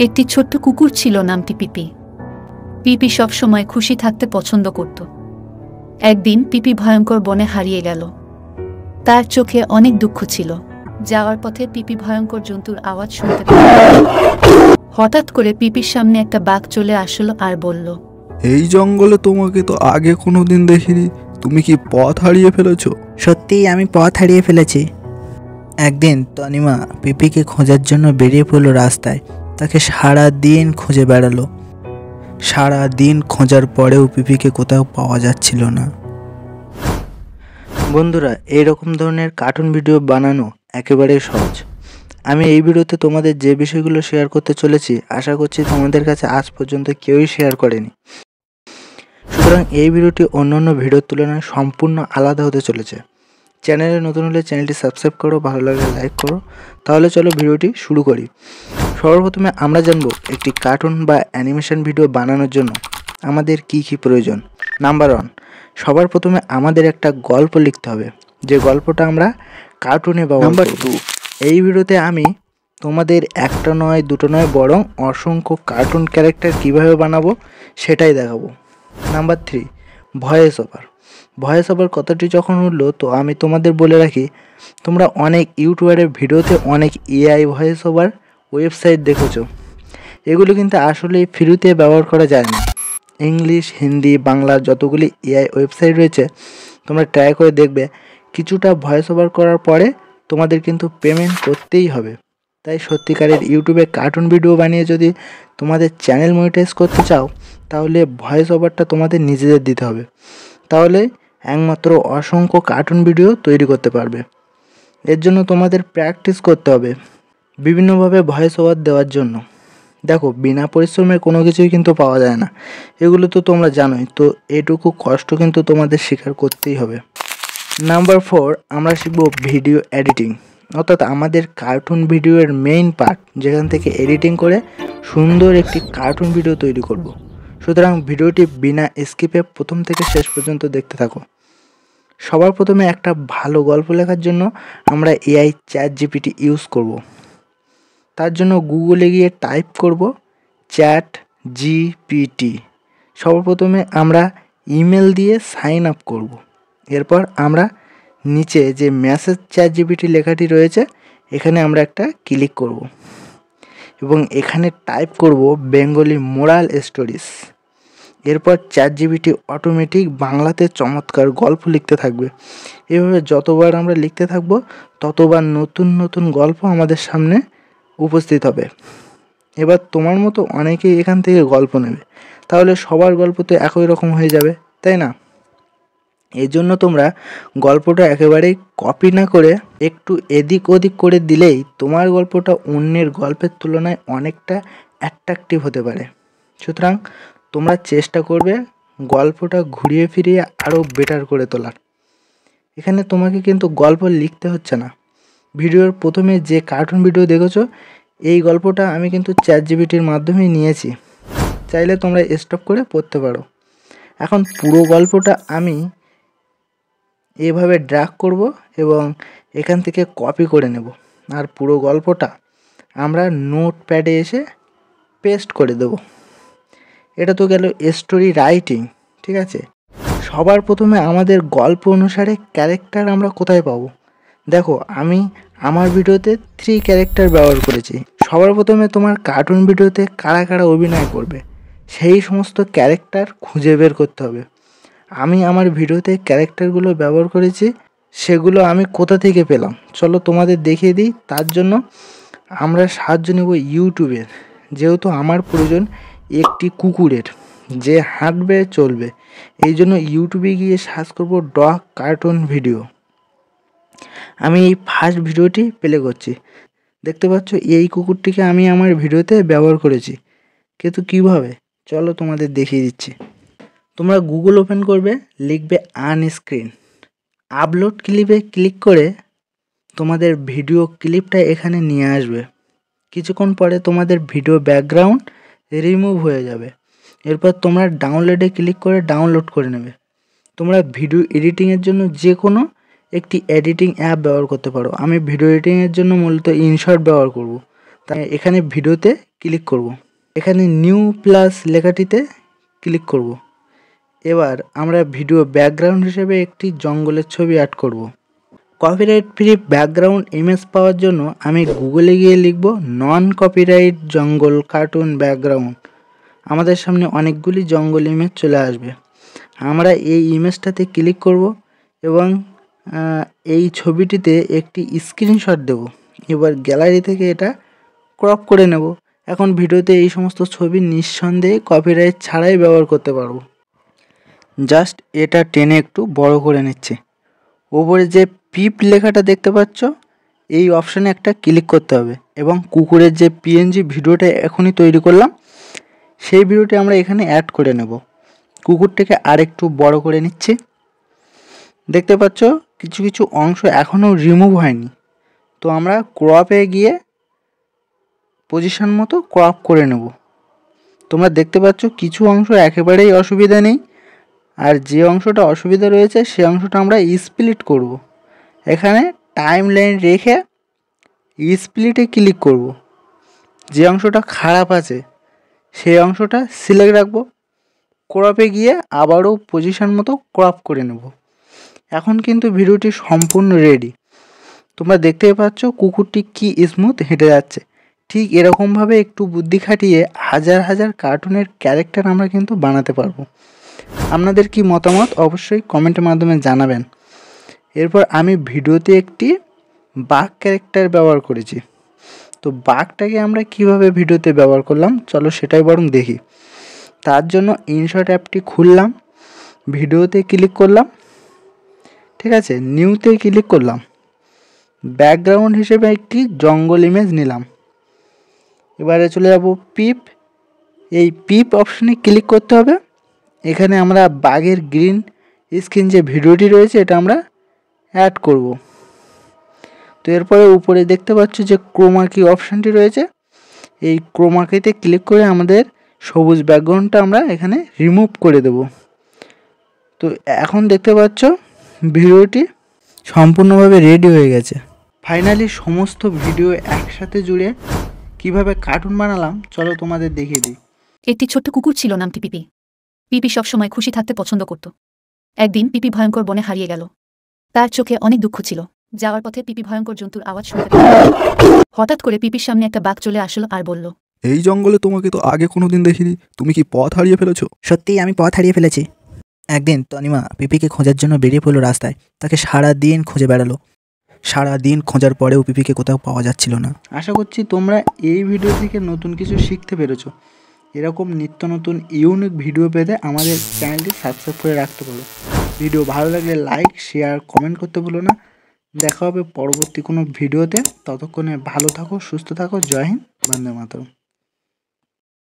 একটি ছোট্ট কুকুর ছিল, নামটি পিপি। পিপি সবসময় খুশি থাকতে পছন্দ করত। একদিন পিপি ভয়ঙ্কর বনে হারিয়ে গেল। তার চোখে অনেক দুঃখ ছিল। যাওয়ার পথে পিপি ভয়ঙ্কর জন্তুর আওয়াজ শুনতে পেল। হঠাৎ করে পিপির সামনে একটা বাঘ চলে আসলো আর বলল, এই জঙ্গলে তোমাকে তো আগে কোনোদিন দেখিনি, তুমি কি পথ হারিয়ে ফেলেছো? সত্যিই আমি পথ হারিয়ে ফেলেছি। একদিন তনিমা পিপিকে খোঁজার জন্য বেরিয়ে পড়লো রাস্তায়। তাকে সারা দিন খুঁজে বেড়ালো। সারা দিন খোঁজার পরেও পিপিকে কোথাও পাওয়া যাচ্ছিল না। বন্ধুরা, এইরকম ধরনের কার্টুন ভিডিও বানানো একেবারেই সহজ। আমি এই ভিডিওতে তোমাদের যে বিষয়গুলো শেয়ার করতে চলেছি, আশা করছি তোমাদের কাছে আজ পর্যন্ত কেউই শেয়ার করেনি। সুতরাং এই ভিডিওটি অন্যান্য ভিডিওর তুলনায় সম্পূর্ণ আলাদা হতে চলেছে। চ্যানেলে নতুন হলে চ্যানেলটি সাবস্ক্রাইব করো, ভালো লাগলে লাইক করো। তাহলে চলো ভিডিওটি শুরু করি। সর্বপ্রথমে আমরা জানবো একটি কার্টুন বা অ্যানিমেশন ভিডিও বানানোর জন্য আমাদের কি কি প্রয়োজন। নাম্বার 1, সবার প্রথমে আমাদের একটা গল্প লিখতে হবে, যে গল্পটা আমরা কার্টুনে ব্যবহার করব। নাম্বার 2, এই ভিডিওতে আমি তোমাদের একটা নয় দুটো নয় বরং অসংখ্য কার্টুন ক্যারেক্টার কীভাবে বানাবো সেটাই দেখাবো। Number 3, voice over. Voice over কথাটি যখন উঠলো, তো আমি তোমাদের বলে রাখি, তোমরা অনেক ইউটিউবারের ভিডিওতে অনেক এআই ভয়েস ওভার ওয়েবসাইট দেখেছো। এগুলো কিন্তু আসলে ফ্রিতে ব্যবহার করা যায় না। ইংলিশ, হিন্দি, বাংলা যতগুলি এআই ওয়েবসাইট রয়েছে, তোমরা ট্রাই করে দেখবে, কিছুটা ভয়েস ওভার করার পরে তোমাদের কিন্তু পেমেন্ট করতেই হবে। তাই সত্যিকারের ইউটিউবে কার্টুন ভিডিও বানিয়ে যদি তোমাদের চ্যানেল মনিটাইজ করতে চাও, তাহলে ভয়েস ওভারটা তোমাদের নিজেদের দিতে হবে। তাহলে একমাত্র অসংখ্য কার্টুন ভিডিও তৈরি করতে পারবে। এর জন্য তোমাদের প্র্যাকটিস করতে হবে বিভিন্নভাবে ভয়েস ওভার দেওয়ার জন্য। দেখো, বিনা পরিশ্রমে কোনো কিছুই কিন্তু পাওয়া যায় না, এগুলো তো তোমরা জানোই। তো এটুকু কষ্ট কিন্তু তোমাদের স্বীকার করতেই হবে। নাম্বার 4, আমরা শিখব ভিডিও এডিটিং, অর্থাৎ আমাদের কার্টুন ভিডিওর মেইন পার্ট, যেখান থেকে এডিটিং করে সুন্দর একটি কার্টুন ভিডিও তৈরি করব। সুতরাং ভিডিওটি বিনা স্কিপে প্রথম থেকে শেষ পর্যন্ত দেখতে থাকো। সবার প্রথমে একটা ভালো গল্প লেখার জন্য আমরা এআই ChatGPT ইউজ করব। তার জন্য গুগলে গিয়ে টাইপ করব ChatGPT। সবার প্রথমে আমরা ইমেল দিয়ে সাইন আপ করব। এরপর আমরা নিচে যে মেসেজ ChatGPT লেখাটি রয়েছে, এখানে আমরা একটা ক্লিক করব এবং এখানে টাইপ করব বেঙ্গলি মোরাল স্টোরিজ। এরপর ChatGPT অটোমেটিক বাংলাতে চমৎকার গল্প লিখতে থাকবে। এভাবে যতবার আমরা লিখতে থাকবো, ততবার নতুন নতুন গল্প আমাদের সামনে উপস্থিত হবে। এবার তোমার মতো অনেকেই এখান থেকে গল্প নেবে, তাহলে সবার গল্প তো একই রকম হয়ে যাবে, তাই না? এই জন্য তোমরা গল্পটা একেবারেই কপি না করে একটু এদিক ওদিক করে দিলেই তোমার গল্পটা অন্যের গল্পের তুলনায় অনেকটা অ্যাট্রাকটিভ হতে পারে। সুতরাং তোমরা চেষ্টা করবে গল্পটা ঘুরিয়ে ফিরিয়ে আরও বেটার করে তোলার। এখানে তোমাকে কিন্তু গল্প লিখতে হচ্ছে না। ভিডিওর প্রথমে যে কার্টুন ভিডিও দেখেছো, এই গল্পটা আমি কিন্তু ChatGPTর মাধ্যমেই নিয়েছি। চাইলে তোমরা স্টপ করে পড়তে পারো। এখন পুরো গল্পটা আমি এভাবে ড্র্যাগ করব এবং এখান থেকে কপি করে নেব, আর পুরো গল্পটা আমরা নোটপ্যাডে এসে পেস্ট করে দেব। এটা তো গেল স্টোরি রাইটিং, ঠিক আছে? সবার প্রথমে আমাদের গল্প অনুসারে ক্যারেক্টার আমরা কোথায় পাবো? দেখো, আমি আমার ভিডিওতে 3 ক্যারেক্টার ব্যবহার করেছি। সবার প্রথমে তোমার কার্টুন ভিডিওতে কারা কারা অভিনয় করবে, সেই সমস্ত ক্যারেক্টার খুঁজে বের করতে হবে। আমি আমার ভিডিওতে ক্যারেক্টারগুলো ব্যবহার করেছি, সেগুলো আমি কোথা থেকে পেলাম চলো তোমাদের দেখিয়ে দিই। তার জন্য আমরা সাহায্য নেব ইউটিউবের, যেহেতু আমার প্রয়োজন একটি কুকুরের যে হাঁটবে চলবে। এই জন্য ইউটিউবে গিয়ে সার্চ করব ডগ কার্টুন ভিডিও। আমি এই ফার্স্ট ভিডিওটি প্লে করছি। দেখতে পাচ্ছ, এই কুকুরটিকে আমি আমার ভিডিওতে ব্যবহার করেছি। কিন্তু কীভাবে, চলো তোমাদের দেখিয়ে দিচ্ছি। তোমরা গুগল ওপেন করবে, লিখবে আনস্ক্রিন, আপলোড ক্লিপে ক্লিক করে তোমাদের ভিডিও ক্লিপটা এখানে নিয়ে আসবে। কিছুক্ষণ পরে তোমাদের ভিডিও ব্যাকগ্রাউন্ড রিমুভ হয়ে যাবে। এরপর তোমরা ডাউনলোডে ক্লিক করে ডাউনলোড করে নেবে। তোমরা ভিডিও এডিটিংয়ের জন্য যে কোনো একটি এডিটিং অ্যাপ ব্যবহার করতে পারো। আমি ভিডিও এডিটিংয়ের জন্য মূলত ইনশট ব্যবহার করব। তাই এখানে ভিডিওতে ক্লিক করব। এখানে নিউ প্লাস লেখাটিতে ক্লিক করব। এবার আমরা ভিডিও ব্যাকগ্রাউন্ড হিসেবে একটি জঙ্গলের ছবি অ্যাড করব। কপিরাইট ফ্রি ব্যাকগ্রাউন্ড ইমেজ পাওয়ার জন্য আমি গুগলে গিয়ে লিখব নন কপিরাইট জঙ্গল কার্টুন ব্যাকগ্রাউন্ড। আমাদের সামনে অনেকগুলি জঙ্গল ইমেজ চলে আসবে। আমরা এই ইমেজটাতে ক্লিক করব এবং এই ছবিটিতে একটি স্ক্রিনশট দেব। এবার গ্যালারি থেকে এটা ক্রপ করে নেব। এখন ভিডিওতে এই সমস্ত ছবি নিঃসন্দেহে কপিরাইট ছাড়াই ব্যবহার করতে পারবো। জাস্ট এটা টেনে একটু বড় করে নিচ্ছে। ওপরে যে পিপ লেখাটা দেখতে পাচ্ছ, এই অপশানে একটা ক্লিক করতে হবে এবং কুকুরের যে পিএনজি ভিডিওটা এখনই তৈরি করলাম সেই ভিডিওটি আমরা এখানে অ্যাড করে নেব। কুকুরটাকে আরেকটু বড় করে নিচ্ছি। দেখতে পাচ্ছ কিছু কিছু অংশ এখনও রিমুভ হয়নি, তো আমরা ক্রপে গিয়ে পজিশন মতো ক্রপ করে নেব। তোমরা দেখতে পাচ্ছ কিছু অংশ একেবারেই অসুবিধা নেই, আর যে অংশটা অসুবিধা রয়েছে সে অংশটা আমরা স্প্লিট করব। এখানে টাইম লাইন রেখে স্প্লিটে ক্লিক করব। যে অংশটা খারাপ আছে সেই অংশটা সিলেক্ট রাখবো। ক্রপে গিয়ে আবারও পজিশন মতো ক্রপ করে নেব। এখন কিন্তু ভিডিওটি সম্পূর্ণ রেডি। তোমরা দেখতেই পাচ্ছ কুকুরটি কি স্মুথ হেঁটে যাচ্ছে। ঠিক এরকমভাবে একটু বুদ্ধি খাটিয়ে হাজার হাজার কার্টুনের ক্যারেক্টার আমরা কিন্তু বানাতে পারবো। আপনাদের কি মতামত অবশ্যই কমেন্টের মাধ্যমে জানাবেন। এরপর আমি ভিডিওতে একটি বাঘ ক্যারেক্টার ব্যবহার করেছি। তো বাঘটাকে আমরা কিভাবে ভিডিওতে ব্যবহার করলাম চলো সেটাই বরং দেখি। তার জন্য ইনশট অ্যাপটি খুললাম, ভিডিওতে ক্লিক করলাম, ঠিক আছে, নিউতে ক্লিক করলাম, ব্যাকগ্রাউন্ড হিসেবে একটি জঙ্গল ইমেজ নিলাম। এবারে চলে যাব পিপ। এই পিপ অপশানে ক্লিক করতে হবে। এখানে আমরা বাঘের গ্রিন স্ক্রিন যে ভিডিওটি রয়েছে এটা আমরা অ্যাড করব। তো এরপরে উপরে দেখতে পাচ্ছ যে ক্রোমাকি অপশানটি রয়েছে, এই ক্রোমাকিতে ক্লিক করে আমাদের সবুজ ব্যাকগ্রাউন্ডটা আমরা এখানে রিমুভ করে দেব। তো এখন দেখতে পাচ্ছ ভিডিওটি সম্পূর্ণভাবে রেডি হয়ে গেছে। ফাইনালি সমস্ত ভিডিও একসাথে জুড়ে কিভাবে কার্টুন বানালাম চলো তোমাদের দেখিয়ে দিই। একটি ছোট্ট কুকুর ছিল, নামটি পিপি। পিপি সবসময় খুশি থাকতে পছন্দ করত। একদিন পিপি ভয়ঙ্কর বনে হারিয়ে গেল। তার চোখে অনেক দুঃখ ছিল। যাওয়ার পথে পিপি ভয়ঙ্কর জন্তুর আওয়াজ শুনতে পেল। হঠাৎ করে পিপির সামনে একটা বাঘ চলে আসলো আর বলল, এই জঙ্গলে তোমাকে তো আগে কোনোদিন দেখিনি, তুমি কি পথ হারিয়ে ফেলেছো? সত্যিই আমি পথ হারিয়ে ফেলেছি। একদিন তনিমা পিপিকে খোঁজার জন্য বেরিয়ে পড়লো রাস্তায়। তাকে সারা দিন খুঁজে বেড়ালো। সারা দিন খোঁজার পরেও পিপিকে কোথাও পাওয়া যাচ্ছিল না। আশা করছি তোমরা এই ভিডিও থেকে নতুন কিছু শিখতে পেরেছো। এরকম নিত্য নতুন ইউনিক ভিডিও পেতে আমাদের চ্যানেলটি সাবস্ক্রাইব করে রাখতে পারো। ভিডিও ভালো লাগলে লাইক, শেয়ার, কমেন্ট করতে ভুলো না। দেখা হবে পরবর্তী কোনো ভিডিওতে। ততক্ষণে ভালো থাকো, সুস্থ থাকো। জয় হিন্দ, বন্দে মাতরম।